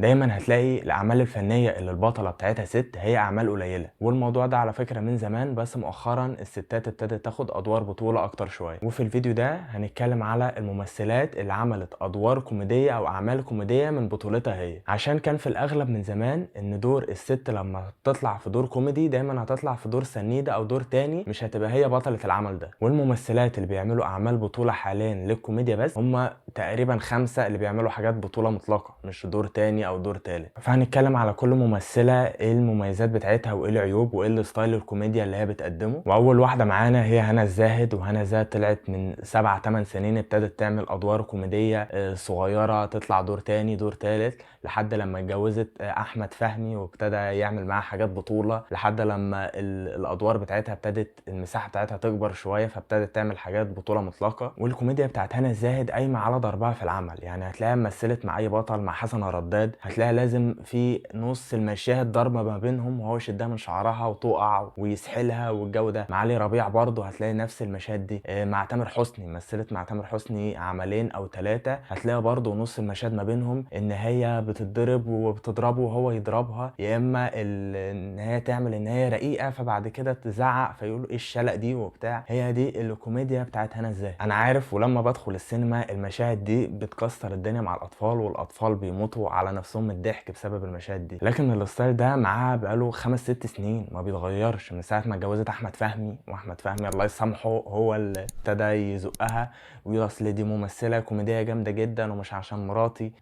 دايما هتلاقي الاعمال الفنيه اللي البطله بتاعتها ست هي اعمال قليله، والموضوع ده على فكره من زمان، بس مؤخرا الستات ابتدت تاخد ادوار بطوله اكتر شويه. وفي الفيديو ده هنتكلم على الممثلات اللي عملت ادوار كوميديه او اعمال كوميديه من بطولتها هي، عشان كان في الاغلب من زمان ان دور الست لما تطلع في دور كوميدي دايما هتطلع في دور سنيده او دور تاني، مش هتبقى هي بطله العمل ده. والممثلات اللي بيعملوا اعمال بطوله حاليا للكوميديا بس هم تقريبا 5 اللي بيعملوا حاجات بطوله مطلقه، مش دور تاني او دور تالت. فهنتكلم على كل ممثله ايه المميزات بتاعتها وايه العيوب وايه الستايل الكوميديا اللي هي بتقدمه. واول واحده معانا هي هنا الزاهد. وهنا الزاهد طلعت من 7-8 سنين ابتدت تعمل ادوار كوميديه صغيره، تطلع دور تاني دور تالت، لحد لما اتجوزت احمد فهمي وابتدى يعمل معاه حاجات بطوله، لحد لما الادوار بتاعتها ابتدت المساحه بتاعتها تكبر شويه، فابتدت تعمل حاجات بطوله مطلقه. والكوميديا بتاعت هنا الزاهد قايمه على ضربها في العمل، يعني هتلاقيها مثلت مع اي بطل، مع حسن رداد هتلاقيها لازم في نص المشاهد ضربه ما بينهم وهو يشدها من شعرها وتقع ويسحلها والجو ده. مع علي ربيع برضه هتلاقي نفس المشاهد دي. مع تامر حسني مثلت مع تامر حسني عملين او 3، هتلاقي برضه نص المشاهد ما بينهم ان هي بتتضرب وبتضربه وهو يضربها، يا اما ان هي تعمل ان هي رقيقه فبعد كده تزعق فيقولوا ايه الشلق دي وبتاع. هي دي الكوميديا بتاعت هنا ازاي. انا عارف، ولما بدخل السينما المشاهد دي بتكسر الدنيا مع الاطفال، والاطفال بيموتوا على نفسهم من الضحك بسبب المشاهد دي، لكن الستايل ده معاها بقاله 5-6 سنين ما بيتغيرش من ساعه ما اتجوزت احمد فهمي. واحمد فهمي الله يسامحه هو اللي ابتدى يزقها ويقول اصل دي ممثله كوميديه جامده جدا ومش عشان مراتي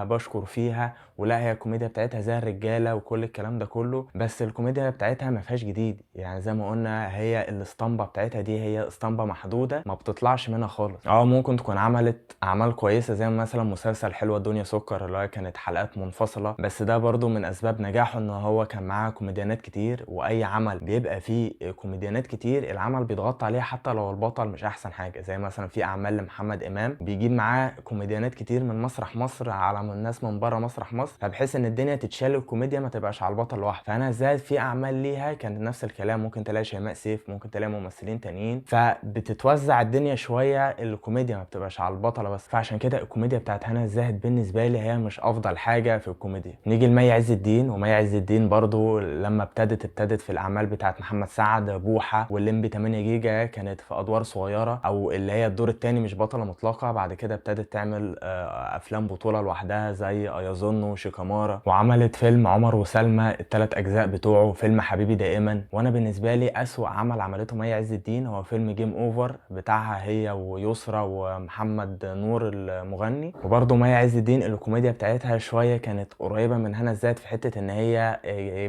بشكر فيها، ولا هي الكوميديا بتاعتها زي الرجاله وكل الكلام ده كله. بس الكوميديا بتاعتها ما فيهاش جديد، يعني زي ما قلنا هي الاسطمبه بتاعتها دي هي اسطمبه محدوده ما بتطلعش منها خالص. ممكن تكون عملت اعمال كويسه زي مثلا مسلسل حلوه الدنيا سكر اللي هي كانت حلقات منفصله، بس ده برضو من اسباب نجاحه ان هو كان معاه كوميديانات كتير، واي عمل بيبقى فيه كوميديانات كتير العمل بيتغطى عليه حتى لو البطل مش احسن حاجه. زي مثلا في اعمال لمحمد امام بيجيب معاه كوميديانات كتير من مسرح مصر على من ناس من بره مسرح مصر، فبحيث ان الدنيا تتشال الكوميديا ما تبقاش على البطل لوحده. فانا زاد في اعمال ليها كانت نفس الكلام، ممكن تلاقي شيماء سيف، ممكن تلاقي ممثلين تانيين، فبتتوزع الدنيا شويه، الكوميديا ما بتبقاش على البطله بس. فعشان كده الكوميديا بتاعت هنا الزاهد بالنسبه لي هي مش افضل حاجه في الكوميديا. نيجي لمي عز الدين. ومي عز الدين برضو لما ابتدت في الاعمال بتاعت محمد سعد بوحه والليمبي 8 جيجا كانت في ادوار صغيره او اللي هي الدور الثاني مش بطله مطلقه. بعد كده ابتدت تعمل افلام بطوله لوحدها زي ايظن وشيكامارا، وعملت فيلم عمر وسلمى ال3 اجزاء بتوعه، فيلم حبيبي دائما. وانا بالنسبه لي اسوأ عمل عملته مي عز الدين هو فيلم جيم اوفر بتاعها هي ويسرا ومحمد نور المغني. وبرضه مي عز الدين الكوميديا بتاعتها شويه كانت قريبه من هنا الزاهد في حته ان هي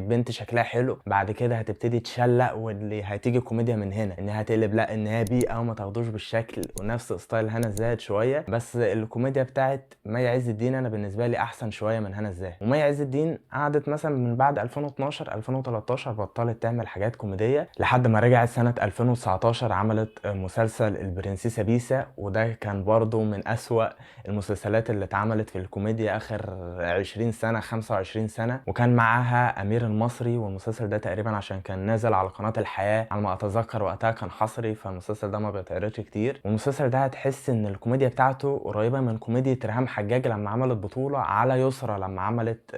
بنت شكلها حلو، بعد كده هتبتدي تشلق واللي هتيجي كوميديا من هنا انها هتقلب لا ان هي بيئه وما تاخدوش بالشكل ونفس ستايل هنا الزاهد شويه. بس الكوميديا بتاعت مي عز الدين انا بالنسبه لي احسن شويه من هنا الزاهد. ومي عز الدين قعدت مثلا من بعد 2012 2013 بطلت تعمل حاجات كوميديه لحد ما رجعت سنه 2019 عملت مسلسل البرنسيسه بيسا، وده كان برضه من اسوأ المسلسلات اللي اتعملت في الكوميديا اخر 20 سنه 25 سنه. وكان معاها امير المصري، والمسلسل ده تقريبا عشان كان نازل على قناه الحياه على ما اتذكر وقتها كان حصري، فالمسلسل ده ما بيتعرضش كتير. والمسلسل ده هتحس ان الكوميديا بتاعته قريبه من كوميديا ريهام حجاج لما عملت بطوله، على يسرا لما عملت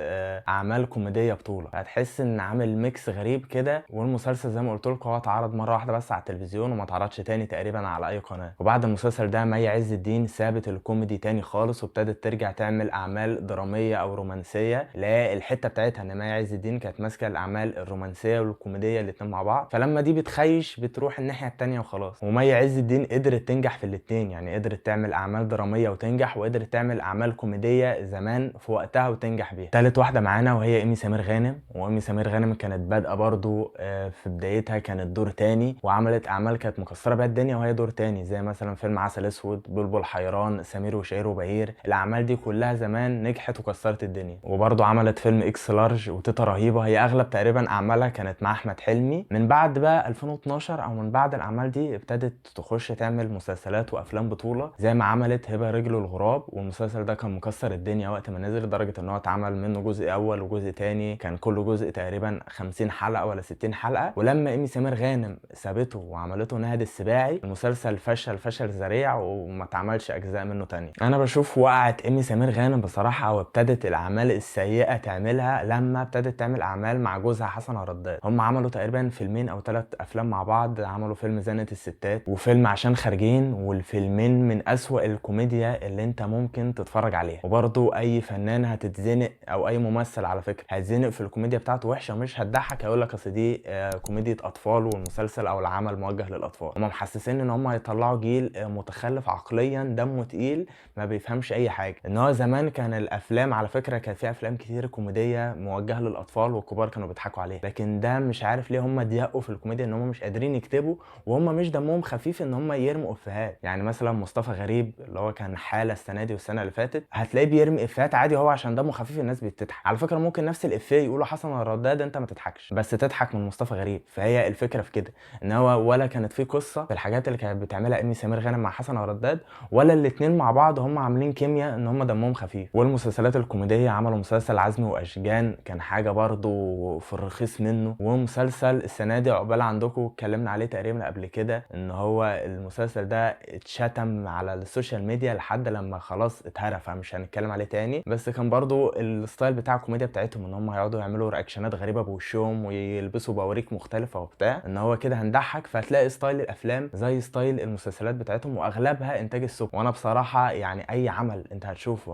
اعمال كوميديه بطوله، هتحس ان عامل ميكس غريب كده. والمسلسل زي ما قلت لكم هو اتعرض مره واحده بس على التلفزيون وما اتعرضش تاني تقريبا على اي قناه. وبعد المسلسل ده مي عز الدين سابت الكوميدي تاني خالص وابتدت ترجع تعمل اعمال دراميه او رومانسيه، لا الحته بتاعتها ان مي عز الدين كانت ماسكه الاعمال الرومانسيه والكوميديه الاتنين مع بعض، فلما دي بتخيش بتروح الناحيه التانيه وخلاص. ومي عز الدين قدرت تنجح في الاتنين، يعني قدرت تعمل اعمال دراميه وتنجح، وقدرت تعمل اعمال كوميديه زمان في وقتها وتنجح بيها. تالت واحده معانا وهي ايمي سمير غانم. وايمي سمير غانم كانت بادئه برضو في بدايتها كانت دور تاني، وعملت اعمال كانت مكسره بيها الدنيا وهي دور تاني، زي مثلا فيلم عسل اسود، بلبل حيران، سمير وشهير وبهير. الاعمال دي كلها زمان نجحت وكسرت الدنيا. وبرضو عملت فيلم اكس لارج وتيتا رهيبه، هي اغلب تقريبا اعمالها كانت مع احمد حلمي. من بعد بقى 2012 او من بعد الاعمال دي ابتدت تخش تعمل مسلسلات وافلام بطوله، زي ما عملت هبه رجل الغراب، والمسلسل ده كان مكسر الدنيا وقت ما نزل، لدرجه ان هو اتعمل منه جزء اول وجزء تاني، كان كل جزء تقريبا 50 حلقه ولا 60 حلقه. ولما ايمي سمير غانم سابته وعملته نهد السباعي، المسلسل فشل ذريع وما اتعملش اجزاء منه تاني. انا بشوف وقعت ايمي سمير غانم بصراحه او ابتدت ابتدت الاعمال السيئه تعملها لما ابتدت تعمل اعمال مع جوزها حسن رداد. هم عملوا تقريبا فيلمين او 3 افلام مع بعض، عملوا فيلم زنقة الستات وفيلم عشان خارجين، والفيلمين من اسوأ الكوميديا اللي انت ممكن تتفرج عليها. وبرضو اي فنان هتتزنق او اي ممثل على فكره هيتزنق في الكوميديا بتاعته وحشه مش هتضحك، هيقول لك اصل دي كوميديا اطفال والمسلسل او العمل موجه للاطفال. هم محسسين ان هم هيطلعوا جيل متخلف عقليا دمه تقيل ما بيفهمش اي حاجه. ان هو زمان كان الافلام على فكره كان في افلام كتير كوميديه موجهه للاطفال والكبار كانوا بيضحكوا عليها، لكن ده مش عارف ليه هم ضيقوا في الكوميديا ان هم مش قادرين يكتبوا وهم مش دمهم خفيف ان هم يرموا افيهات. يعني مثلا مصطفى غريب اللي هو كان حاله السنه دي والسنه اللي فاتت هتلاقيه بيرمي افيهات عادي، هو عشان دمه خفيف الناس بتضحك. على فكره ممكن نفس الافيه يقولوا حسن الرداد انت ما تضحكش بس تضحك من مصطفى غريب. فهي الفكره في كده ان هو ولا كانت في قصه في الحاجات اللي كانت بتعملها ايمي سمير غانم مع حسن الرداد، ولا الاتنين مع بعض هم عاملين كيمياء ان هم دمهم خفيف. والمسلسلات الكوميديه عملوا مسلسل عزمي واشجان كان حاجه برضو في الرخيص منه، ومسلسل السنه دي عقبال عندكم اتكلمنا عليه تقريبا قبل كده ان هو المسلسل ده اتشتم على السوشيال ميديا لحد لما خلاص اتهرى، فمش هنتكلم عليه تاني. بس كان برضو الستايل بتاع الكوميديا بتاعتهم ان هم هيقعدوا يعملوا رياكشنات غريبه بوشهم ويلبسوا بواريك مختلفه وبتاع ان هو كده هنضحك، فهتلاقي ستايل الافلام زي ستايل المسلسلات بتاعتهم واغلبها انتاج السوق. وانا بصراحه يعني اي عمل انت هتشوفه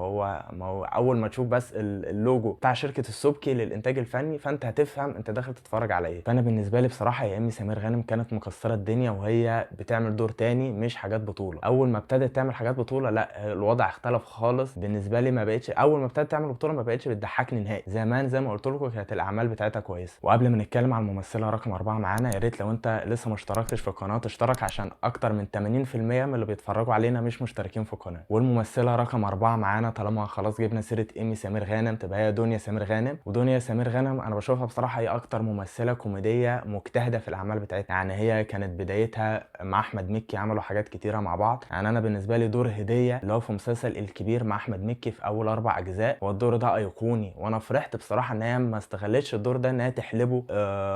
ما هو اول ما تشوف بس اللوجو بتاع شركه السبكي للانتاج الفني فانت هتفهم انت داخل تتفرج على ايه. فانا بالنسبه لي بصراحه يا ايمي سمير غانم كانت مكسره الدنيا وهي بتعمل دور تاني مش حاجات بطوله. اول ما ابتدت تعمل حاجات بطوله لا الوضع اختلف خالص بالنسبه لي، ما بقتش اول ما ابتدت تعمل بطوله ما بقتش بتضحكني نهائي. زمان زي ما قلت لكم كانت الاعمال بتاعتها كويسه. وقبل ما نتكلم عن الممثله رقم 4 معانا، يا ريت لو انت لسه ما اشتركتش في القناه تشترك عشان اكتر من 80% من اللي بيتفرجوا علينا مش مشتركين في القناه. والممثله رقم 4 معانا طالما خلاص جبنا سيره ايمي سمير غانم تبقى هي دنيا سمير غانم. ودنيا سمير غانم انا بشوفها بصراحه هي اكتر ممثله كوميديه مجتهده في الاعمال بتاعتها. يعني هي كانت بدايتها مع احمد مكي عملوا حاجات كتيره مع بعض. يعني انا بالنسبه لي دور هديه اللي هو في مسلسل الكبير مع احمد مكي في اول 4 اجزاء والدور ده ايقوني، وانا فرحت بصراحه ان هي ما استغلتش الدور ده ان هي تحلبه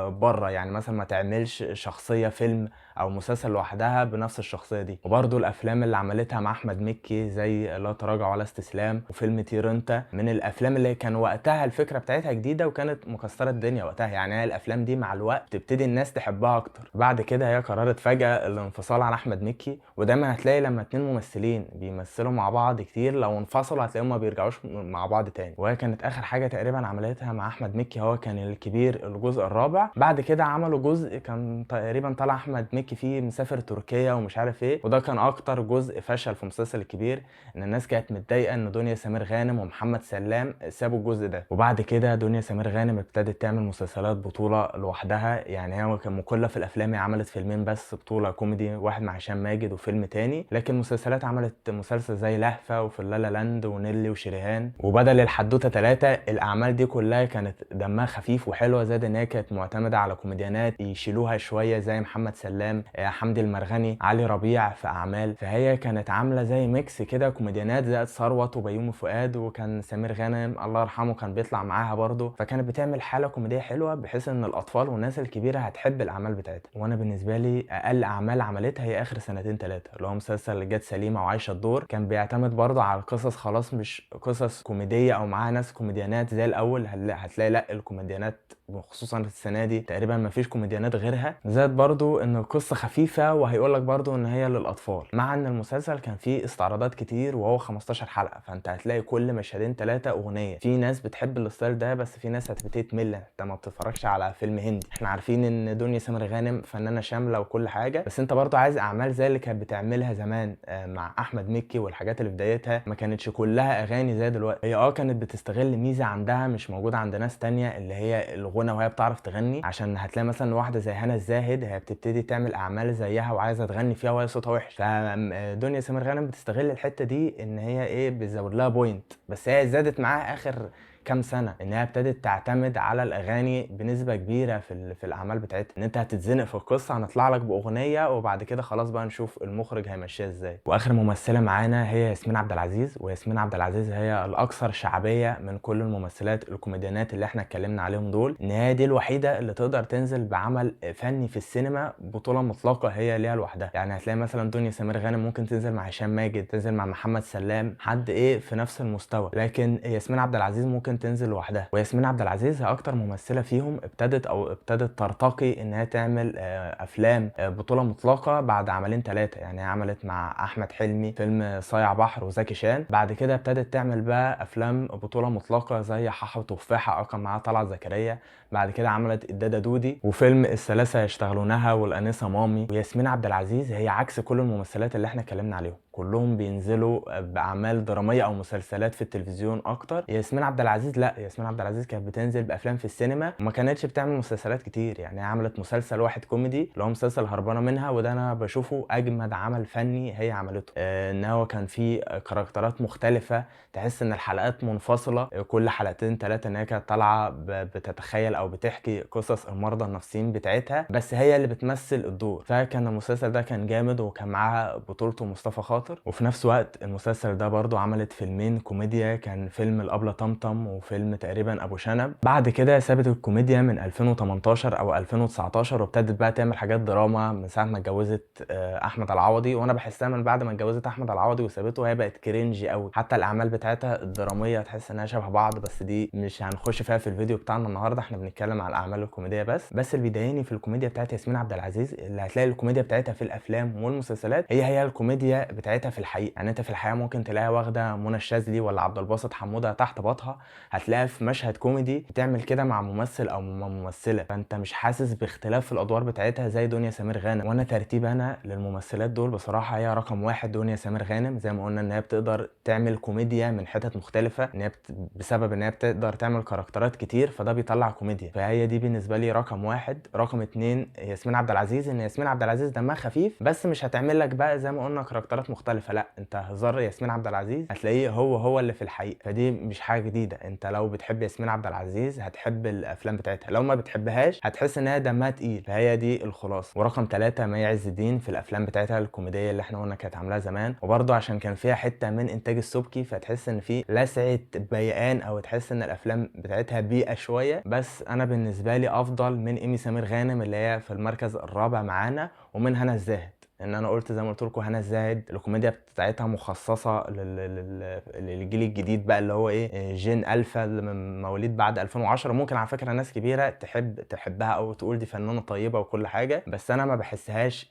بره، يعني مثلا ما تعملش شخصيه فيلم او مسلسل لوحدها بنفس الشخصيه دي. وبرده الافلام اللي عملتها مع احمد مكي زي لا تراجع ولا استسلام وفيلم طير انت من الافلام اللي كان وقتها الفكره بتاعتها جديده وكانت مكسره الدنيا وقتها. يعني هي الافلام دي مع الوقت تبتدي الناس تحبها اكتر. بعد كده هي قررت فجاه الانفصال عن احمد مكي، ودايما هتلاقي لما اتنين ممثلين بيمثلوا مع بعض كتير لو انفصلوا هتلاقيهم ما بيرجعوش مع بعض تاني. وهي كانت اخر حاجه تقريبا عملتها مع احمد مكي هو كان الكبير الجزء الرابع. بعد كده عملوا جزء كان تقريبا طلع احمد مكي فيه مسافر تركيا ومش عارف ايه، وده كان اكتر جزء فشل في مسلسل الكبير، ان الناس كانت متضايقه ان دنيا سمير غانم ومحمد سلام سابوا الجزء ده. وبعد كده دنيا سمير غانم ابتدت تعمل مسلسلات بطوله لوحدها. يعني هي كان مكلف الافلام، هي عملت فيلمين بس بطوله كوميدي، واحد مع هشام ماجد وفيلم تاني، لكن مسلسلات عملت مسلسل زي لهفه وفي اللالا لاند ونيلي وشريهان وبدل الحدوته 3. الاعمال دي كلها كانت دمها خفيف وحلوه، زائد ان هي كانت معتمده على كوميديانات يشيلوها شويه زي محمد سلام، حمدي المرغني، علي ربيع في اعمال. فهي كانت عامله زي ميكس كده كوميديانات زائد ثروت وبيومي فؤاد، وكان سمير غانم الله يرحمه كان بيطلع معاها برضه، فكانت بتعمل حاله كوميديه حلوه بحيث ان الاطفال والناس الكبيره هتحب الاعمال بتاعتها. وانا بالنسبه لي اقل اعمال عملتها هي اخر 2-3 اللي هو مسلسل جت سليمه وعايشه الدور، كان بيعتمد برضه على القصص خلاص مش قصص كوميديه او معاها ناس كوميديانات زي الاول. هتلاقي لا الكوميديانات خصوصا السنه دي تقريبا ما فيش كوميديانات غيرها، زائد برضو ان القصه خفيفه وهيقول لك برضو ان هي للاطفال، مع ان المسلسل كان فيه استعراضات كتير وهو 15 حلقه، فانت هتلاقي كل مشهدين 3 اغنيه. في ناس بتحب الستايل ده بس في ناس هتبتدي تمل، انت ما بتتفرجش على فيلم هندي. احنا عارفين ان دنيا سمير غانم فنانه شامله وكل حاجه، بس انت برضو عايز اعمال زي اللي كانت بتعملها زمان مع احمد مكي، والحاجات اللي في بدايتها ما كانتش كلها اغاني زي دلوقتي. هي كانت بتستغل ميزه عندها مش موجوده عند ناس تانية اللي هي الغنى وهي بتعرف تغني. عشان هتلاقي مثلا واحده زي هنا الزاهد هي بتبتدي تعمل اعمال زيها وعايزه تغني فيها وهي صوتها وحش، فدنيا سمير غانم بتستغل الحته دي ان هي بتزود لها بوينت، بس هي زادت معاها اخر كام سنه انها ابتدت تعتمد على الاغاني بنسبه كبيره في الاعمال بتاعتها، ان انت هتتزنق في القصه هنطلع لك باغنيه وبعد كده خلاص بقى نشوف المخرج هيمشيها ازاي. واخر ممثله معانا هي ياسمين عبد العزيز، وياسمين عبد العزيز هي الاكثر شعبيه من كل الممثلات الكوميديانات اللي احنا اتكلمنا عليهم دول، ان هي دي الوحيده اللي تقدر تنزل بعمل فني في السينما بطوله مطلقه هي ليها لوحدها. يعني هتلاقي مثلا دنيا سمير غانم ممكن تنزل مع هشام ماجد، تنزل مع محمد سلام، حد في نفس المستوى، لكن ياسمين عبد العزيز ممكن تنزل لوحدها. وياسمين عبد العزيز هي اكتر ممثله فيهم ابتدت ترتقي انها تعمل افلام بطوله مطلقه بعد عملين ثلاثه. يعني عملت مع احمد حلمي فيلم صايع بحر وزكي شان، بعد كده ابتدت تعمل بقى افلام بطوله مطلقه زي حاحه وتفاحه كان معاها طلعت زكريا، بعد كده عملت الدادا دودي وفيلم الثلاثه يشتغلونها والانسه مامي. وياسمين عبد العزيز هي عكس كل الممثلات اللي احنا اتكلمنا عليهم، كلهم بينزلوا باعمال دراميه او مسلسلات في التلفزيون اكتر. ياسمين عبد العزيز لا، ياسمين عبد العزيز كانت بتنزل بافلام في السينما وما كانتش بتعمل مسلسلات كتير. يعني عملت مسلسل واحد كوميدي اللي هو مسلسل هربانه منها، وده انا بشوفه اجمد عمل فني هي عملته. ان هو كان فيه كاركترات مختلفه، تحس ان الحلقات منفصله كل حلقتين ثلاثه، ان هي كانت طالعه بتتخيل او بتحكي قصص المرضى النفسيين بتاعتها بس هي اللي بتمثل الدور. فكان المسلسل ده كان جامد، وكان معاها بطولته مصطفى خاطر. وفي نفس الوقت المسلسل ده برضو عملت فيلمين كوميديا، كان فيلم الابله طمطم وفيلم تقريبا ابو شنب. بعد كده سابت الكوميديا من 2018 او 2019 وابتدت بقى تعمل حاجات دراما من ساعه ما اتجوزت احمد العوضي. وانا بحسها من بعد ما اتجوزت احمد العوضي وسابته هي بقت كرنجي قوي، حتى الاعمال بتاعتها الدراميه تحس انها شبه بعض، بس دي مش هنخش فيها في الفيديو بتاعنا النهارده، احنا بنتكلم على الاعمال الكوميديه بس اللي بيضايقني في الكوميديا بتاعت ياسمين عبد العزيز اللي هتلاقي الكوميديا بتاعتها في الافلام والمسلسلات هي الكوميديا بتاعتها في الحقيقه. يعني انت في الحقيقه ممكن تلاقيها واخده منى الشاذلي ولا عبد الباسط حموده تحت باطها، هتلاقيها في مشهد كوميدي بتعمل كده مع ممثل او ممثله، فانت مش حاسس باختلاف في الادوار بتاعتها زي دنيا سمير غانم. وانا ترتيب انا للممثلات دول بصراحه هي رقم واحد دنيا سمير غانم، زي ما قلنا ان هي بتقدر تعمل كوميديا من حتت مختلفه، ان هي بسبب ان هي بتقدر تعمل كاركترات كتير فده بيطلع كوميديا، فهي دي بالنسبه لي رقم واحد. رقم اتنين ياسمين عبد العزيز، ان ياسمين عبد العزيز دمها خفيف بس مش هتعمل لك بقى زي ما قلنا كاركترات مختلفه، لا انت هزار ياسمين عبد العزيز هتلاقيه هو اللي في الحقيقه، فدي مش حاجه جديده. انت لو بتحب ياسمين عبد العزيز هتحب الافلام بتاعتها، لو ما بتحبهاش هتحس ان هي دمها تقيل، فهي دي الخلاصه. ورقم ثلاثة مي عز الدين في الافلام بتاعتها الكوميديه اللي احنا قلنا كانت عاملاها زمان، وبرده عشان كان فيها حته من انتاج السبكي فتحس ان في لسعه بيان او تحس ان الافلام بتاعتها بيئه شويه. بس انا بالنسبه لي افضل من ايمي سمير غانم اللي هي في المركز الرابع معانا، ومن هنا الزاهد. ان انا قلت زي ما قلت لكم هنا الزاهد الكوميديا بتاعتها مخصصه للجيل الجديد بقى اللي هو جين الفا اللي من مواليد بعد 2010. ممكن على فكره ناس كبيره تحبها او تقول دي فنانه طيبه وكل حاجه، بس انا ما بحسهاش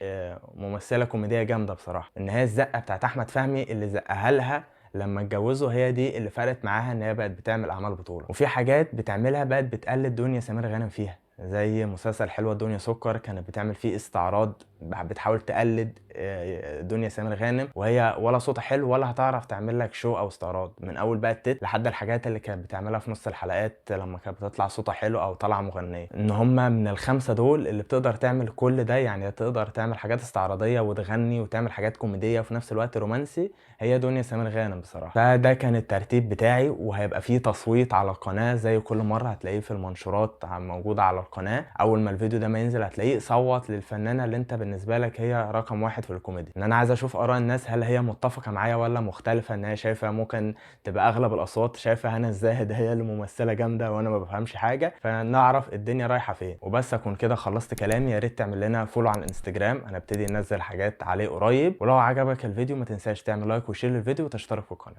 ممثله كوميديه جامده بصراحه. ان هي الزقه بتاعت احمد فهمي اللي زقها لها لما اتجوزوا هي دي اللي فرقت معاها ان هي بقت بتعمل اعمال بطوله، وفي حاجات بتعملها بقت بتقلد دنيا سمير غانم فيها، زي مسلسل حلوة دنيا سكر كانت بتعمل فيه استعراض بتحاول تقلد دنيا سمير غانم، وهي ولا صوتها حلو ولا هتعرف تعمل لك شو او استعراض من اول بقى التت لحد الحاجات اللي كانت بتعملها في نص الحلقات لما كانت بتطلع صوتها حلو او طالعه مغنيه. ان هم من الخمسه دول اللي بتقدر تعمل كل ده، يعني تقدر تعمل حاجات استعراضيه وتغني وتعمل حاجات كوميديه وفي نفس الوقت رومانسي، هي دنيا سمير غانم بصراحه. فده كان الترتيب بتاعي، وهيبقى فيه تصويت على القناه زي كل مره هتلاقيه في المنشورات موجوده على القناه. اول ما الفيديو ده ما ينزل هتلاقيه صوت للفنانه اللي انت بالنسبه لك هي رقم واحد في الكوميديا. ان انا عايز اشوف اراء الناس هل هي متفقه معايا ولا مختلفه، ان هي شايفه ممكن تبقى اغلب الاصوات شايفه هنا الزاهد هي اللي ممثله جامده وانا ما بفهمش حاجه، فنعرف الدنيا رايحه فين. وبس اكون كده خلصت كلامي. يا ريت تعمل لنا فولو على الانستجرام، هنبتدي ننزل حاجات عليه قريب. ولو عجبك الفيديو ما تنساش تعمل لايك وشير للفيديو وتشترك في القناه.